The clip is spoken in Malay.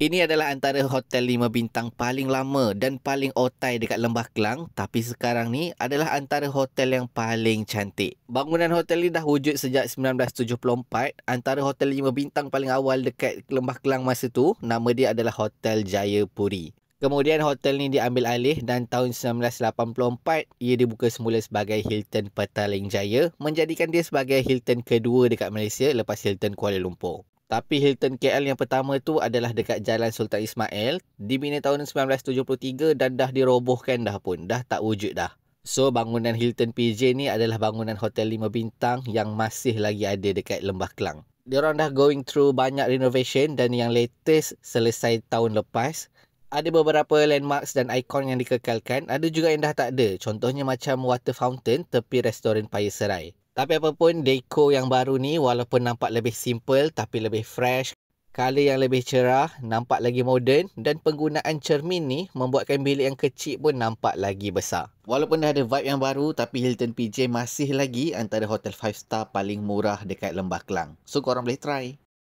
Ini adalah antara hotel 5 bintang paling lama dan paling otai dekat Lembah Kelang, tapi sekarang ni adalah antara hotel yang paling cantik. Bangunan hotel ni dah wujud sejak 1974. Antara hotel 5 bintang paling awal dekat Lembah Kelang masa tu, nama dia adalah Hotel Jayapuri. Kemudian hotel ni diambil alih dan tahun 1984 ia dibuka semula sebagai Hilton Petaling Jaya, menjadikan dia sebagai Hilton kedua dekat Malaysia lepas Hilton Kuala Lumpur. Tapi Hilton KL yang pertama tu adalah dekat Jalan Sultan Ismail, dibina tahun 1973 dan dah dirobohkan dah pun, dah tak wujud dah. So bangunan Hilton PJ ni adalah bangunan hotel 5 bintang yang masih lagi ada dekat Lembah Kelang. Diorang dah going through banyak renovation dan yang latest selesai tahun lepas. Ada beberapa landmarks dan ikon yang dikekalkan, ada juga yang dah tak ada. Contohnya macam water fountain tepi restoran Paya Serai. Tapi apapun, deco yang baru ni walaupun nampak lebih simple tapi lebih fresh, color yang lebih cerah, nampak lagi moden dan penggunaan cermin ni membuatkan bilik yang kecil pun nampak lagi besar. Walaupun dah ada vibe yang baru, tapi Hilton PJ masih lagi antara hotel 5 star paling murah dekat Lembah Kelang. So korang boleh try.